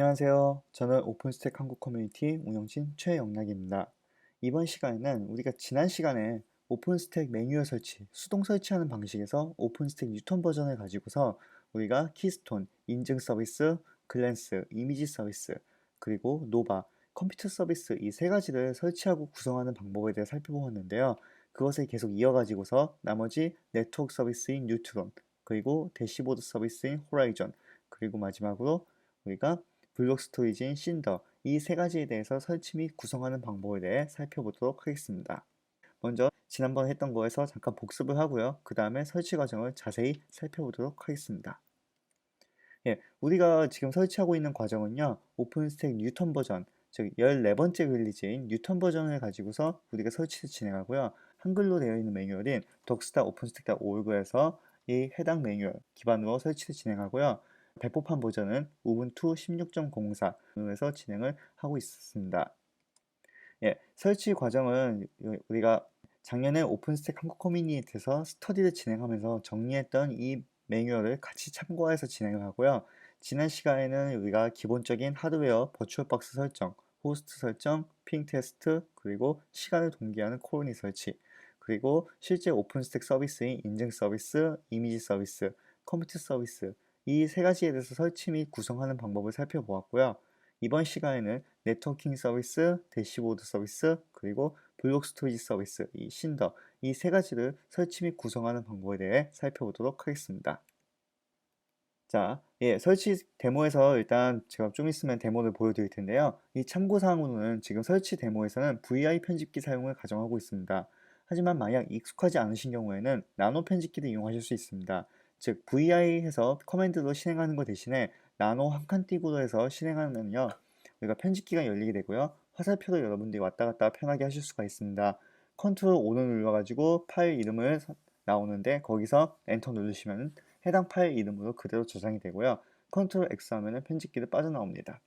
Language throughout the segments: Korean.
안녕하세요. 저는 오픈스택 한국 커뮤니티 운영진 최영락입니다. 이번 시간에는 우리가 지난 시간에 오픈스택 매뉴얼 설치, 수동 설치하는 방식에서 오픈스택 뉴턴 버전을 가지고서 우리가 키스톤, 인증 서비스, 글랜스, 이미지 서비스, 그리고 노바, 컴퓨터 서비스 이 세 가지를 설치하고 구성하는 방법에 대해 살펴보았는데요. 그것을 계속 이어가지고서 나머지 네트워크 서비스인 뉴트론, 그리고 대시보드 서비스인 호라이전, 그리고 마지막으로 우리가 블록 스토리지인 신더 이 세 가지에 대해서 설치 및 구성하는 방법에 대해 살펴보도록 하겠습니다. 먼저 지난번에 했던 거에서 잠깐 복습을 하고요. 그 다음에 설치 과정을 자세히 살펴보도록 하겠습니다. 예, 우리가 지금 설치하고 있는 과정은요. 오픈스택 뉴턴 버전, 즉 14번째 릴리즈인 뉴턴 버전을 가지고서 우리가 설치를 진행하고요. 한글로 되어 있는 매뉴얼인 docs.openstack.org에서 이 해당 매뉴얼 기반으로 설치를 진행하고요. 배포판 버전은 우분투 16.04에서 진행을 하고 있습니다. 예, 설치 과정은 우리가 작년에 오픈스택 한국 커뮤니티에서 스터디를 진행하면서 정리했던 이 매뉴얼을 같이 참고해서 진행을 하고요. 지난 시간에는 우리가 기본적인 하드웨어 버추얼박스 설정, 호스트 설정, 핑 테스트, 그리고 시간을 동기화하는 콜니 설치, 그리고 실제 오픈스택 서비스인 인증 서비스, 이미지 서비스, 컴퓨터 서비스 이 세 가지에 대해서 설치 및 구성하는 방법을 살펴보았고요. 이번 시간에는 네트워킹 서비스, 대시보드 서비스, 그리고 블록 스토리지 서비스, 이 신더 이 세 가지를 설치 및 구성하는 방법에 대해 살펴보도록 하겠습니다. 자, 설치 데모에서 일단 제가 좀 있으면 데모를 보여드릴 텐데요. 이 참고사항으로는 지금 설치 데모에서는 VI 편집기 사용을 가정하고 있습니다. 하지만 만약 익숙하지 않으신 경우에는 나노 편집기를 이용하실 수 있습니다. 즉, VI에서 커맨드로 실행하는 것 대신에 나노 한 칸 띄고로 해서 실행하면요. 우리가 편집기가 열리게 되고요. 화살표로 여러분들이 왔다 갔다 편하게 하실 수가 있습니다. 컨트롤 O를 눌러가지고 파일 이름을 나오는데 거기서 엔터 누르시면 해당 파일 이름으로 그대로 저장이 되고요. 컨트롤 X 하면 편집기를 빠져나옵니다.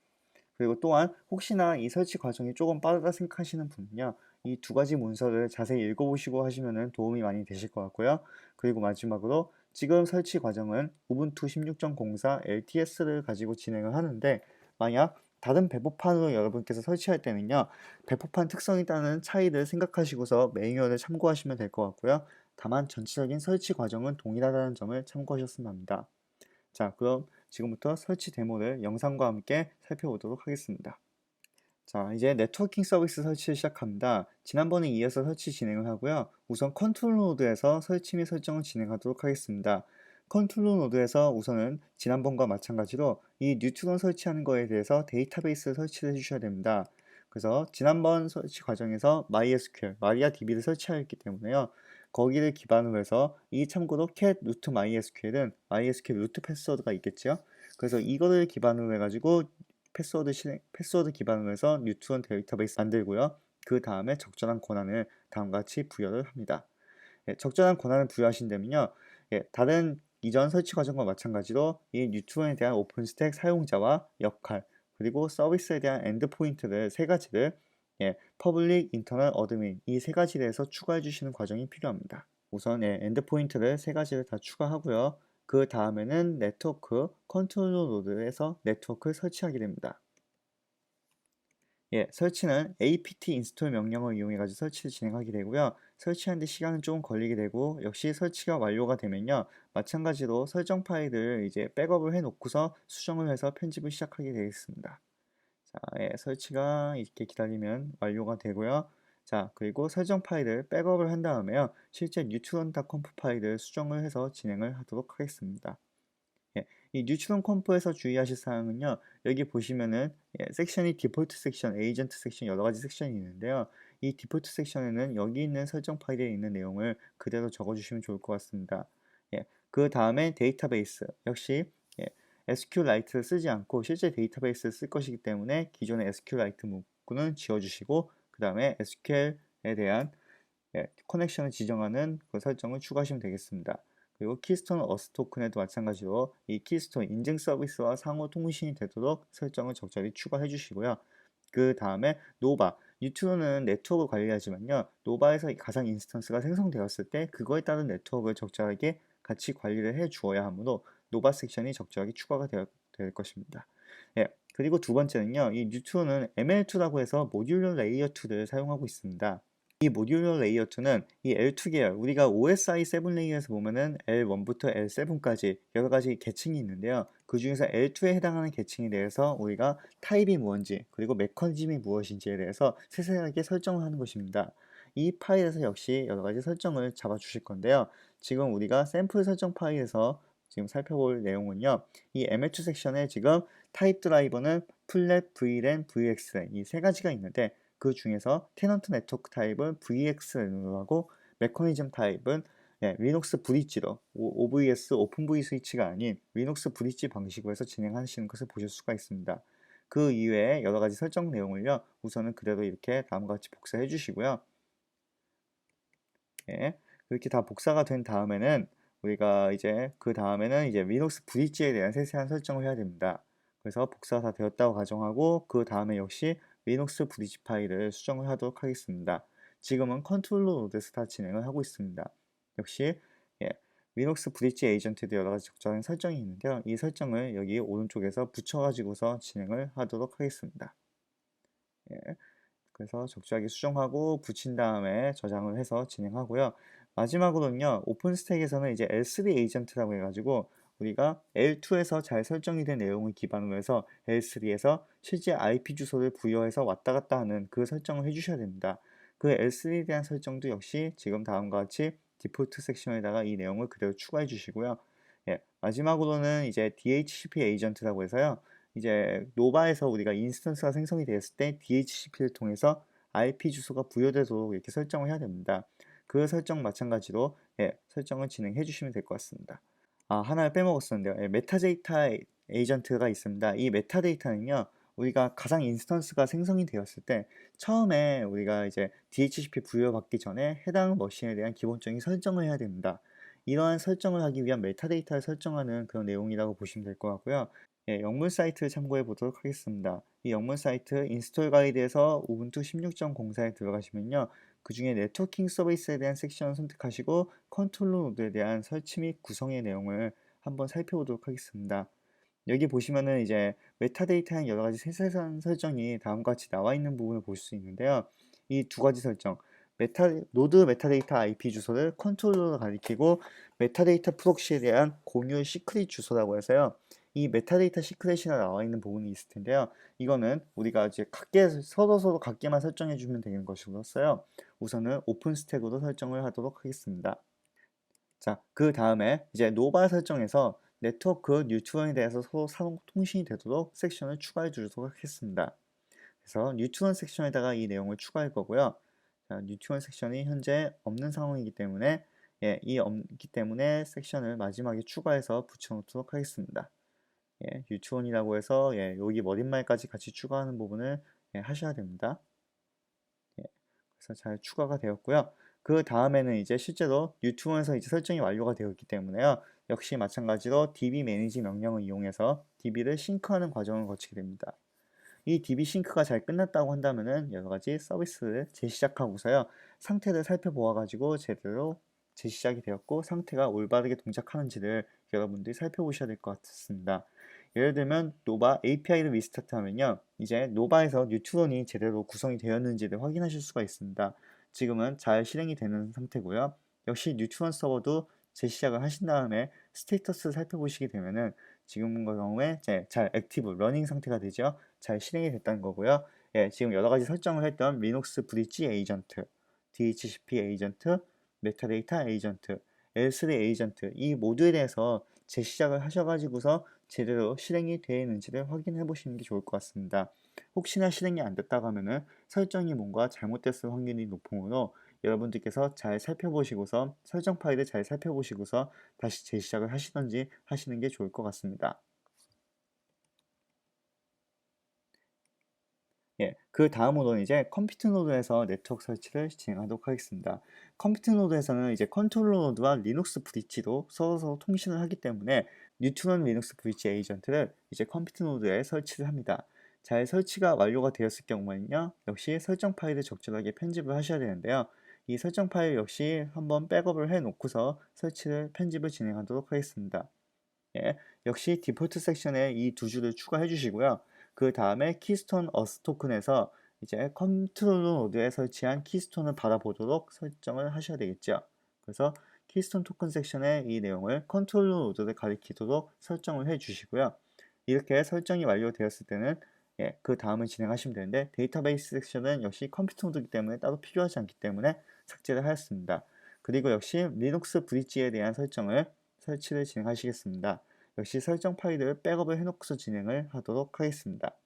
그리고 또한 혹시나 이 설치 과정이 조금 빠르다 생각하시는 분은요. 이 두 가지 문서를 자세히 읽어보시고 하시면 도움이 많이 되실 것 같고요. 그리고 마지막으로 지금 설치 과정은 우분투 16.04 LTS를 가지고 진행을 하는데 만약 다른 배포판으로 여러분께서 설치할 때는요. 배포판 특성에 따른 차이를 생각하시고서 매뉴얼을 참고하시면 될 것 같고요. 다만 전체적인 설치 과정은 동일하다는 점을 참고하셨으면 합니다. 자, 그럼 지금부터 설치 데모를 영상과 함께 살펴보도록 하겠습니다. 자, 이제 네트워킹 서비스 설치를 시작합니다. 지난번에 이어서 설치 진행을 하고요. 우선 컨트롤 노드에서 설치 및 설정을 진행하도록 하겠습니다. 컨트롤 노드에서 우선은 지난번과 마찬가지로 이 뉴트론 설치하는 거에 대해서 데이터베이스 설치를 해주셔야 됩니다. 그래서 지난번 설치 과정에서 MySQL, 마리아DB를 설치하였기 때문에요. 거기를 기반으로 해서 이 참고로 cat root MySQL은 MySQL 루트 패스워드가 있겠죠. 그래서 이거를 기반으로 해가지고 패스워드 기반으로 해서 뉴트론 데이터베이스 만들고요. 그 다음에 적절한 권한을 다음과 같이 부여를 합니다. 적절한 권한을 부여하신다면요. 다른 이전 설치 과정과 마찬가지로 이 뉴트론에 대한 오픈스택 사용자와 역할, 그리고 서비스에 대한 엔드포인트를 세 가지를 퍼블릭, 인터널, 어드민 이 세 가지에 대해서 추가해 주시는 과정이 필요합니다. 우선 엔드포인트를 세 가지를 다 추가하고요. 그 다음에는 네트워크 컨트롤 노드에서 네트워크를 설치하게 됩니다. 설치는 apt install 명령을 이용해 가지고 설치를 진행하게 되고요. 설치하는데 시간은 조금 걸리게 되고 역시 설치가 완료가 되면요. 마찬가지로 설정 파일을 이제 백업을 해 놓고서 수정을 해서 편집을 시작하게 되겠습니다. 자, 설치가 이렇게 기다리면 완료가 되고요. 자, 그리고 설정 파일을 백업을 한 다음에요. 실제 neutron.conf 파일을 수정을 해서 진행을 하도록 하겠습니다. 이 뉴트론 컴프에서 주의하실 사항은요. 여기 보시면은 섹션이 디폴트 섹션, 에이전트 섹션 여러 가지 섹션이 있는데요. 이 디폴트 섹션에는 여기 있는 설정 파일에 있는 내용을 그대로 적어주시면 좋을 것 같습니다. 그 다음에 데이터베이스 역시 SQLite를 쓰지 않고 실제 데이터베이스를 쓸 것이기 때문에 기존의 SQLite 문구는 지워주시고 그 다음에 SQL에 대한 커넥션을 지정하는 그 설정을 추가하시면 되겠습니다. 그리고 키스톤 어스 토큰에도 마찬가지로 이 키스톤 인증 서비스와 상호 통신이 되도록 설정을 적절히 추가해 주시고요. 그 다음에 노바, 뉴트론은 네트워크 관리하지만요. 노바에서 가상 인스턴스가 생성되었을 때 그거에 따른 네트워크를 적절하게 같이 관리를 해 주어야 하므로 노바 섹션이 적절하게 추가가 될 것입니다. 그리고 두 번째는요, 이 뉴트론은 ML2라고 해서 모듈러 레이어 2를 사용하고 있습니다. 이 모듈러 레이어 2는 이 L2 계열, 우리가 OSI 7 레이어에서 보면은 L1부터 L7까지 여러 가지 계층이 있는데요. 그 중에서 L2에 해당하는 계층에 대해서 우리가 타입이 무엇인지, 그리고 메커니즘이 무엇인지에 대해서 세세하게 설정을 하는 것입니다. 이 파일에서 역시 여러 가지 설정을 잡아 주실 건데요. 지금 우리가 샘플 설정 파일에서 지금 살펴볼 내용은요. 이 ML2 섹션에 지금 타입 드라이버는 플랫, VLAN, VXLAN 이 세 가지가 있는데 그 중에서 테넌트 네트워크 타입은 VXLAN으로 하고 메커니즘 타입은 리눅스 브릿지로 OVS 오픈 V 스위치가 아닌 리눅스 브릿지 방식으로 해서 진행하시는 것을 보실 수가 있습니다. 그 이외에 여러 가지 설정 내용을요. 우선은 그대로 이렇게 다음과 같이 복사해 주시고요. 예, 그렇게 다 복사가 된 다음에는 우리가 이제 그 다음에는 이제 리눅스 브릿지에 대한 세세한 설정을 해야 됩니다. 그래서 복사가 다 되었다고 가정하고 그 다음에 역시 리눅스 브릿지 파일을 수정을 하도록 하겠습니다. 지금은 컨트롤러 노드에서 다 진행을 하고 있습니다. 역시 예, 리눅스 브릿지 에이전트도 여러 가지 적절한 설정이 있는데요. 이 설정을 여기 오른쪽에서 붙여가지고서 진행을 하도록 하겠습니다. 예. 그래서 적절하게 수정하고 붙인 다음에 저장을 해서 진행하고요. 마지막으로는요, 오픈스택에서는 이제 L3 에이전트라고 해가지고 우리가 L2에서 잘 설정이 된 내용을 기반으로 해서 L3에서 실제 IP 주소를 부여해서 왔다 갔다 하는 그 설정을 해주셔야 됩니다. 그 L3에 대한 설정도 역시 지금 다음과 같이 디폴트 섹션에다가 이 내용을 그대로 추가해 주시고요. 예, 마지막으로는 이제 DHCP 에이전트라고 해서요. 이제 노바에서 우리가 인스턴스가 생성이 되었을 때 DHCP를 통해서 IP 주소가 부여되도록 이렇게 설정을 해야 됩니다. 그 설정 마찬가지로 설정을 진행해 주시면 될 것 같습니다. 아, 하나를 빼먹었었는데요. 메타데이터 에이전트가 있습니다. 이 메타데이터는요, 우리가 가상 인스턴스가 생성이 되었을 때 처음에 우리가 이제 DHCP 부여받기 전에 해당 머신에 대한 기본적인 설정을 해야 됩니다. 이러한 설정을 하기 위한 메타데이터를 설정하는 그런 내용이라고 보시면 될 것 같고요. 영문 사이트를 참고해 보도록 하겠습니다. 이 영문 사이트 인스톨 가이드에서 우분투 16.04에 들어가시면요. 그 중에 네트워킹 서비스에 대한 섹션을 선택하시고 컨트롤러 노드에 대한 설치 및 구성의 내용을 한번 살펴보도록 하겠습니다. 여기 보시면은 이제 메타데이터의 여러 가지 세세한 설정이 다음과 같이 나와 있는 부분을 볼 수 있는데요. 이 두 가지 설정, 노드 메타데이터 IP 주소를 컨트롤러로 가리키고 메타데이터 프록시에 대한 공유 시크릿 주소라고 해서요. 이 메타데이터 시크릿이라 나와 있는 부분이 있을 텐데요. 이거는 우리가 이제 각계 서로 각계만 설정해 주면 되는 것으로서요. 우선은 오픈 스택으로 설정을 하도록 하겠습니다. 자, 그 다음에 이제 노바 설정에서 네트워크 뉴트론에 대해서 서로 상호 통신이 되도록 섹션을 추가해 주도록 하겠습니다. 그래서 뉴트론 섹션에다가 이 내용을 추가할 거고요. 자, 뉴트론 섹션이 현재 없는 상황이기 때문에 이 없기 때문에 섹션을 마지막에 추가해서 붙여놓도록 하겠습니다. 뉴트론이라고 해서 여기 머릿말까지 같이 추가하는 부분을 하셔야 됩니다. 그래서 잘 추가가 되었고요. 그 다음에는 이제 실제로 유튜브에서 이제 설정이 완료가 되었기 때문에요. 역시 마찬가지로 DB 매니지 명령을 이용해서 DB를 싱크하는 과정을 거치게 됩니다. 이 DB 싱크가 잘 끝났다고 한다면은 여러 가지 서비스를 재시작하고서요. 상태를 살펴보아 가지고 제대로 재시작이 되었고 상태가 올바르게 동작하는지를 여러분들이 살펴보셔야 될 것 같습니다. 예를 들면 노바 API를 리스타트하면요. 이제 노바에서 뉴트론이 제대로 구성이 되었는지를 확인하실 수가 있습니다. 지금은 잘 실행이 되는 상태고요. 역시 뉴트론 서버도 재시작을 하신 다음에 스테이터스를 살펴보시게 되면은 지금 경우에 잘 액티브 러닝 상태가 되죠. 잘 실행이 됐다는 거고요. 지금 여러 가지 설정을 했던 리눅스 브릿지 에이전트, DHCP 에이전트, 메타데이터 에이전트, L3 에이전트 이 모두에 대해서 재시작을 하셔가지고서 제대로 실행이 되어 있는지를 확인해 보시는 게 좋을 것 같습니다. 혹시나 실행이 안 됐다고 하면은 설정이 뭔가 잘못됐을 확률이 높으므로 여러분들께서 잘 살펴보시고서 설정 파일을 잘 살펴보시고서 다시 재시작을 하시던지 하시는 게 좋을 것 같습니다. 그 다음으로는 이제 컴퓨터 노드에서 네트워크 설치를 진행하도록 하겠습니다. 컴퓨터 노드에서는 이제 컨트롤러 노드와 리눅스 브릿지도 서로 통신을 하기 때문에 뉴트론 리눅스 브릿지 에이전트를 이제 컴퓨터 노드에 설치를 합니다. 잘 설치가 완료가 되었을 경우에는요, 역시 설정 파일을 적절하게 편집을 하셔야 되는데요. 이 설정 파일 역시 한번 백업을 해 놓고서 설치를 편집을 진행하도록 하겠습니다. 역시 디폴트 섹션에 이 두 줄을 추가해 주시고요. 그 다음에 키스톤 어스 토큰에서 이제 컨트롤 노드에 설치한 키스톤을 받아보도록 설정을 하셔야 되겠죠. 그래서 키스톤 토큰 섹션의 이 내용을 컨트롤 노드를 가리키도록 설정을 해 주시고요. 이렇게 설정이 완료되었을 때는 그 다음을 진행하시면 되는데, 데이터베이스 섹션은 역시 컴퓨터 노드이기 때문에 따로 필요하지 않기 때문에 삭제를 하였습니다. 그리고 역시 리눅스 브릿지에 대한 설치를 진행하시겠습니다. 역시 설정 파일을 백업을 해놓고서 진행을 하도록 하겠습니다.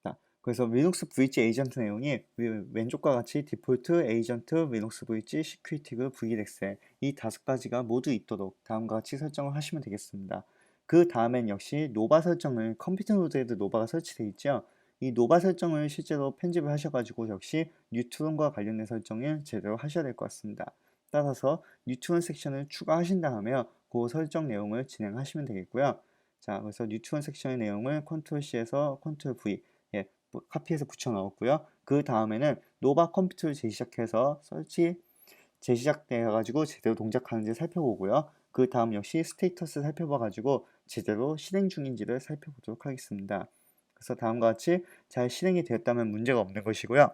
자, 그래서 리눅스 브릿지 에이전트 내용이 왼쪽과 같이 디폴트, 에이전트, 리눅스 브릿지, 시큐리티그, VLXL 이 5가지가 모두 있도록 다음과 같이 설정을 하시면 되겠습니다. 그 다음엔 역시 노바 설정을, 컴퓨터 노드에도 노바가 설치되어 있죠. 이 노바 설정을 실제로 편집을 하셔가지고 역시 뉴트론과 관련된 설정을 제대로 하셔야 될 것 같습니다. 따라서 뉴트론 섹션을 추가하신 다음에 그 설정 내용을 진행하시면 되겠고요. 자, 그래서 뉴트론 섹션의 내용을 컨트롤 C에서 컨트롤 V 카피해서 붙여 넣었고요. 그 다음에는 노바 컴퓨터를 재시작해서 재시작되어 가지고 제대로 동작하는지 살펴보고요. 그 다음 역시 스테이터스 살펴봐 가지고 제대로 실행 중인지를 살펴보도록 하겠습니다. 그래서 다음과 같이 잘 실행이 되었다면 문제가 없는 것이고요.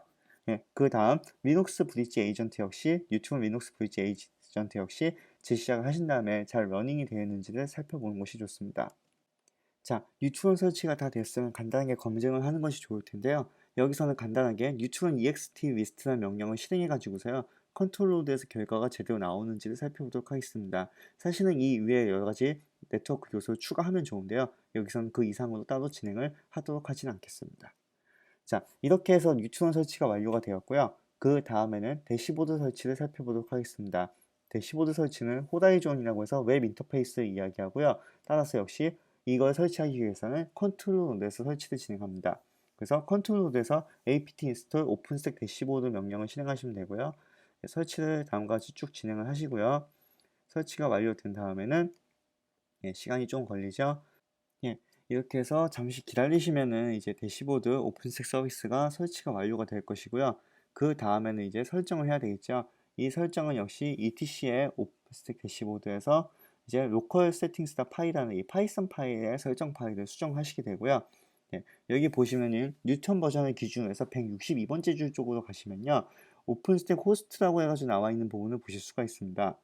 그 다음 리눅스 브릿지 에이전트 역시 뉴트론 리눅스 브릿지 에이전트 역시 재시작을 하신 다음에 잘 러닝이 되어 있는지를 살펴보는 것이 좋습니다. 자, 뉴트론 설치가 다 됐으면 간단하게 검증을 하는 것이 좋을 텐데요. 여기서는 간단하게 뉴트론 ext list라는 명령을 실행해 가지고서요. 컨트롤 로드에서 결과가 제대로 나오는지를 살펴보도록 하겠습니다. 사실은 이 위에 여러 가지 네트워크 요소를 추가하면 좋은데요. 여기서는 그 이상으로 따로 진행을 하도록 하진 않겠습니다. 자, 이렇게 해서 뉴트론 설치가 완료가 되었고요. 그 다음에는 대시보드 설치를 살펴보도록 하겠습니다. 대시보드 설치는 호라이존이라고 해서 웹 인터페이스를 이야기하고요. 따라서 역시 이걸 설치하기 위해서는 컨트롤 노드에서 설치를 진행합니다. 그래서 컨트롤 노드에서 apt install 오픈스택 대시보드 명령을 실행하시면 되고요. 설치를 다음과 같이 쭉 진행을 하시고요. 설치가 완료된 다음에는 시간이 좀 걸리죠. 예, 이렇게 해서 잠시 기다리시면은 이제 대시보드 오픈스택 서비스가 설치가 완료가 될 것이고요. 그 다음에는 이제 설정을 해야 되겠죠. 이 설정은 역시 etc의 오픈스택 대시보드에서 이제 로컬 세팅스다 파일이라는 이 파이썬 파일의 설정 파일을 수정하시게 되고요. 여기 보시면은 뉴턴 버전을 기준으로 해서 162번째 줄 쪽으로 가시면요. 오픈스택 호스트라고 해가지고 나와 있는 부분을 보실 수가 있습니다.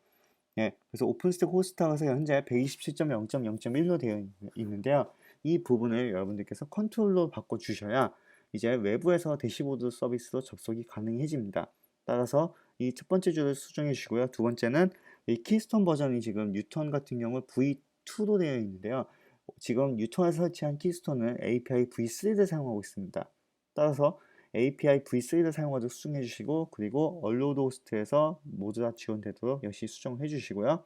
그래서 오픈스택 호스트하고서 현재 127.0.0.1로 되어 있는데요. 이 부분을 여러분들께서 컨트롤로 바꿔주셔야 이제 외부에서 대시보드 서비스로 접속이 가능해집니다. 따라서 이 첫 번째 줄을 수정해 주시고요. 두 번째는 이 키스톤 버전이 지금 뉴턴 같은 경우 V2로 되어 있는데요. 지금 뉴턴에서 설치한 키스톤은 API V3를 사용하고 있습니다. 따라서 API V3를 사용하도록 수정해 주시고, 그리고 얼로드 호스트에서 모두 다 지원되도록 역시 수정해 주시고요.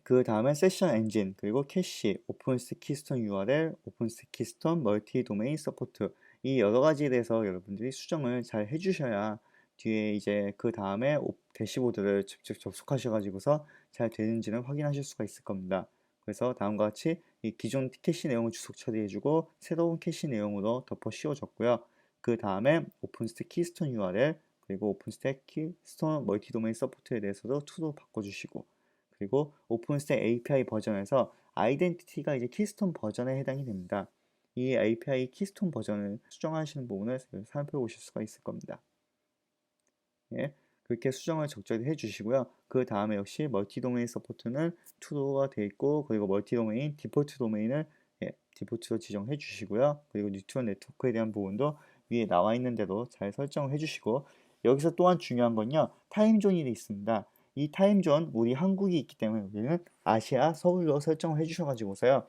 그 다음에 세션 엔진, 그리고 캐시, 오픈스택 키스톤 URL, 오픈스택 키스톤 멀티 도메인 서포트 이 여러 가지에 대해서 여러분들이 수정을 잘 해주셔야 뒤에 이제 그 다음에 대시보드를 직접 접속하셔가지고서 잘 되는지는 확인하실 수가 있을 겁니다. 그래서 다음과 같이 이 기존 캐시 내용을 주석 처리해주고 새로운 캐시 내용으로 덮어 씌워졌고요. 그 다음에 오픈스택 키스톤 URL, 그리고 오픈스택 키스톤 멀티 도메인 서포트에 대해서도 2로 바꿔주시고, 그리고 오픈스택 API 버전에서 아이덴티티가 이제 키스톤 버전에 해당이 됩니다. 이 API 키스톤 버전을 수정하시는 부분을 살펴보실 수가 있을 겁니다. 그렇게 수정을 적절히 해주시고요. 그 다음에 역시 멀티 도메인 서포트는 true가 되어 있고, 그리고 멀티 도메인 디폴트 도메인을 디폴트로 지정해 주시고요. 그리고 뉴트론 네트워크에 대한 부분도 위에 나와 있는 대로 잘 설정을 해주시고, 여기서 또한 중요한 건요, 타임존이 있습니다. 이 타임존, 우리 한국이 있기 때문에 우리는 아시아 서울로 설정을 해주셔가지고서요,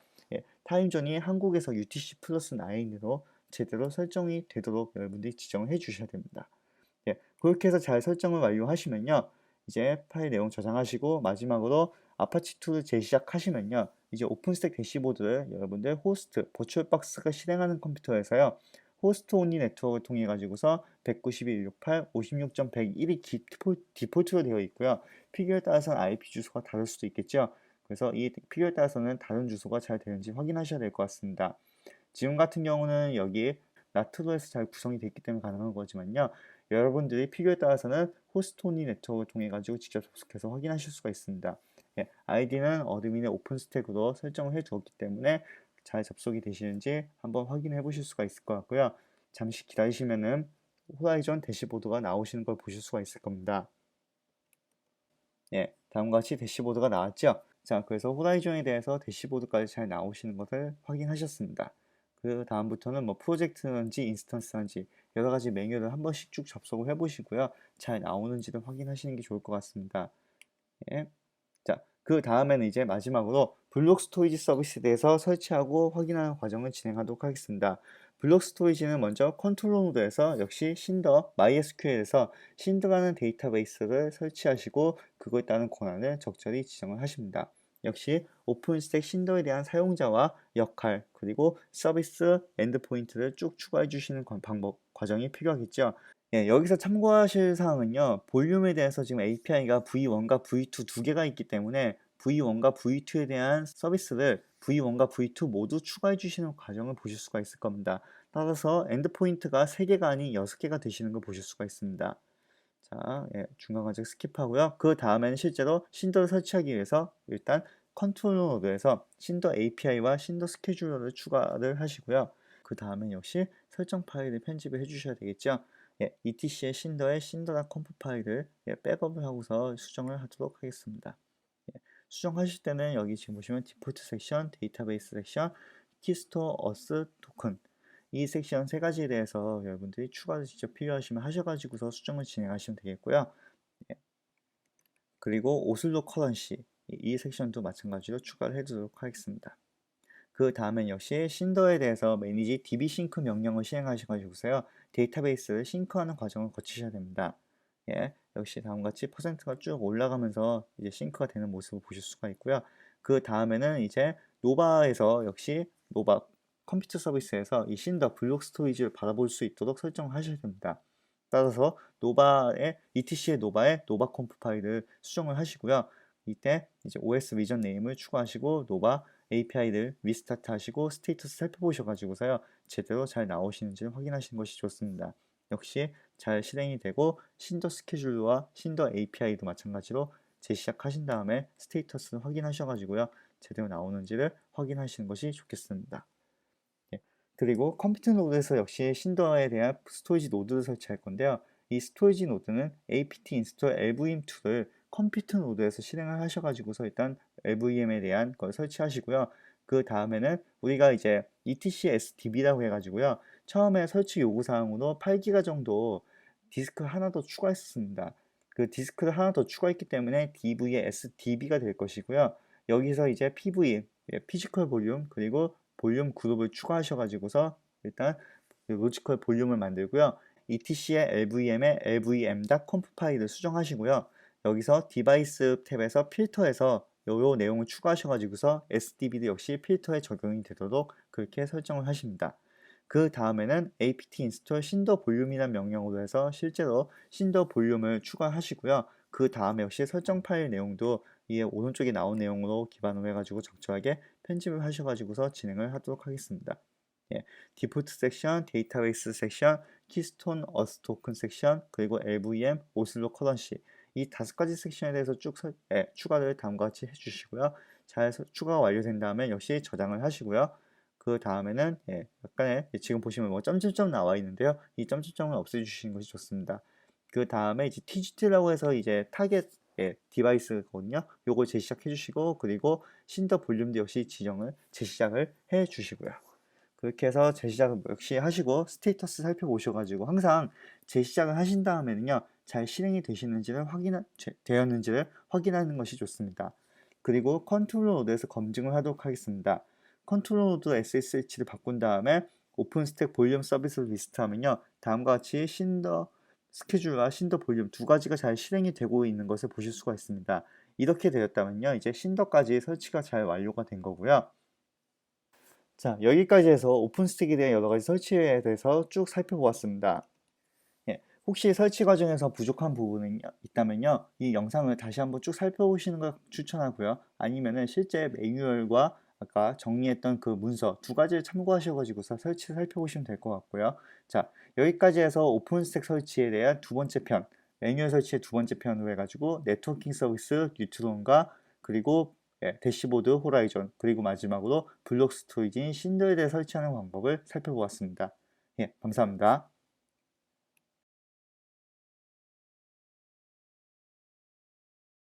타임존이 한국에서 UTC 플러스 9으로 제대로 설정이 되도록 여러분들이 지정을 해주셔야 됩니다. 그렇게 해서 잘 설정을 완료하시면요, 이제 파일 내용 저장하시고 마지막으로 아파치2를 재시작하시면요, 이제 오픈스택 대시보드를 여러분들 호스트, 버추얼박스가 실행하는 컴퓨터에서요, 호스트 온리 네트워크를 통해 가지고서 192.168, 56.101이 디폴트로 되어 있고요. 필요에 따라서는 IP 주소가 다를 수도 있겠죠. 그래서 이 필요에 따라서는 다른 주소가 잘 되는지 확인하셔야 될 것 같습니다. 지금 같은 경우는 여기 나트로에서 잘 구성이 됐기 때문에 가능한 거지만요. 여러분들이 필요에 따라서는 호스트 온리 네트워크를 통해 가지고 직접 접속해서 확인하실 수가 있습니다. 아이디는 어드민의 오픈스택으로 설정을 해 두었기 때문에 잘 접속이 되시는지 한번 확인해 보실 수가 있을 것 같고요. 잠시 기다리시면은 호라이즌 대시보드가 나오시는 걸 보실 수가 있을 겁니다. 다음과 같이 대시보드가 나왔죠. 자, 그래서 호라이즌에 대해서 대시보드까지 잘 나오시는 것을 확인하셨습니다. 그 다음부터는 뭐 프로젝트는지 인스턴스는지 여러 가지 메뉴를 한 번씩 쭉 접속을 해보시고요. 잘 나오는지를 확인하시는 게 좋을 것 같습니다. 예. 자, 그 다음에는 이제 마지막으로 블록 스토리지 서비스에 대해서 설치하고 확인하는 과정을 진행하도록 하겠습니다. 블록 스토리지는 먼저 컨트롤 노드에서 역시 신더, MySQL에서 신더라는 데이터베이스를 설치하시고 그거에 따른 권한을 적절히 지정을 하십니다. 역시 오픈스택 신더에 대한 사용자와 역할 그리고 서비스 엔드포인트를 쭉 추가해 주시는 방법 과정이 필요하겠죠. 여기서 참고하실 사항은요. 볼륨에 대해서 지금 API가 V1과 V2 두 개가 있기 때문에 V1과 V2에 대한 서비스를 V1과 V2 모두 추가해 주시는 과정을 보실 수가 있을 겁니다. 따라서 엔드포인트가 3개가 아닌 6개가 되시는 걸 보실 수가 있습니다. 자, 중간 과정 스킵하고요. 그 다음에는 실제로 신더를 설치하기 위해서 일단 컨트롤 노드에서 신더 API와 신더 스케줄러를 추가를 하시고요. 그 다음에 역시 설정 파일을 편집을 해주셔야 되겠죠. etc의 신더의 신더.conf 파일을 백업을 하고서 수정을 하도록 하겠습니다. 수정하실 때는 여기 지금 보시면 디폴트 섹션, 데이터베이스 섹션, 키스토어 어스 토큰 이 섹션 세 가지에 대해서 여러분들이 추가로 직접 필요하시면 하셔가지고서 수정을 진행하시면 되겠고요. 그리고 오슬로 커런시 이 섹션도 마찬가지로 추가를 해두도록 하겠습니다. 그 다음엔 역시 신더에 대해서 매니지 db싱크 명령을 시행하셔가지고서요 데이터베이스를 싱크하는 과정을 거치셔야 됩니다. 역시 다음과 같이 퍼센트가 쭉 올라가면서 이제 싱크가 되는 모습을 보실 수가 있고요. 그 다음에는 이제 노바에서 역시 노바 컴퓨터 서비스에서 이 신더 블록 스토리지를 바라볼 수 있도록 설정을 하셔야 됩니다. 따라서 노바의 etc의 노바의 노바 컴프 파일을 수정을 하시고요. 이때 이제 OS 리전 네임을 추가하시고 노바 API를 리스타트 하시고 스테이터스 살펴보셔가지고서요 제대로 잘 나오시는지를 확인하시는 것이 좋습니다. 역시 잘 실행이 되고 신더 스케줄과 신더 API도 마찬가지로 재시작하신 다음에 스테이터스를 확인하셔가지고요 제대로 나오는지를 확인하시는 것이 좋겠습니다. 그리고 컴퓨터 노드에서 역시 신더에 대한 스토리지 노드를 설치할 건데요. 이 스토리지 노드는 apt install lvm2를 컴퓨터 노드에서 실행을 하셔가지고서 일단 LVM에 대한 걸 설치하시고요. 그 다음에는 우리가 이제 etc sdb라고 해가지고요. 처음에 설치 요구사항으로 8기가 정도 디스크 하나 더 추가했습니다. 그 디스크를 하나 더 추가했기 때문에 dv의 sdb가 될 것이고요. 여기서 이제 pv, 피지컬 볼륨 그리고 볼륨 그룹을 추가하셔가지고서 일단 로지컬 볼륨을 만들고요. etc의 lvm의 lvm.conf 파일을 수정하시고요. 여기서 디바이스 탭에서 필터에서 요 내용을 추가하셔가지고서 SDB도 역시 필터에 적용이 되도록 그렇게 설정을 하십니다. 그 다음에는 apt install 신더 볼륨이라는 명령으로 해서 실제로 신더 볼륨을 추가하시고요. 그 다음에 역시 설정 파일 내용도 이 오른쪽에 나온 내용으로 기반으로 해가지고 적절하게 편집을 하셔가지고서 진행을 하도록 하겠습니다. 디폴트 섹션, 데이터베이스 섹션, 키스톤 어스 토큰 섹션, 그리고 LVM, 오슬로 커런시 이 5가지 섹션에 대해서 쭉 추가를 다음과 같이 해주시고요. 잘 추가가 완료된 다음에 역시 저장을 하시고요. 그 다음에는 약간의 지금 보시면 뭐 점점점 나와 있는데요. 이 점점점을 없애주시는 것이 좋습니다. 그 다음에 이제 TGT라고 해서 이제 타겟 디바이스거든요. 요걸 재시작해 주시고 그리고 신더 볼륨도 역시 지정을 재시작을 해 주시고요. 그렇게 해서 재시작을 역시 하시고 스테이터스 살펴보셔가지고 항상 재시작을 하신 다음에는요 잘 실행이 되었는지를 확인하는 것이 좋습니다. 그리고 컨트롤 노드에서 검증을 하도록 하겠습니다. 컨트롤 노드 SSH를 바꾼 다음에 오픈스택 볼륨 서비스를 리스트하면요 다음과 같이 신더 스케줄과 신더 볼륨 두 가지가 잘 실행이 되고 있는 것을 보실 수가 있습니다. 이렇게 되었다면요 이제 신더까지 설치가 잘 완료가 된 거고요. 자, 여기까지 해서 오픈스택에 대한 여러 가지 설치에 대해서 쭉 살펴보았습니다. 혹시 설치 과정에서 부족한 부분이 있다면요, 이 영상을 다시 한번 쭉 살펴보시는 걸 추천하고요. 아니면은 실제 매뉴얼과 아까 정리했던 그 문서 두 가지를 참고하셔가지고서 설치 살펴보시면 될 것 같고요. 자, 여기까지 해서 오픈스택 설치에 대한 두 번째 편, 매뉴얼 설치의 두 번째 편으로 해가지고 네트워킹 서비스 뉴트론과 그리고 대시보드 호라이존, 그리고 마지막으로 블록 스토리지인 신더에 대해 설치하는 방법을 살펴보았습니다. 예, 감사합니다.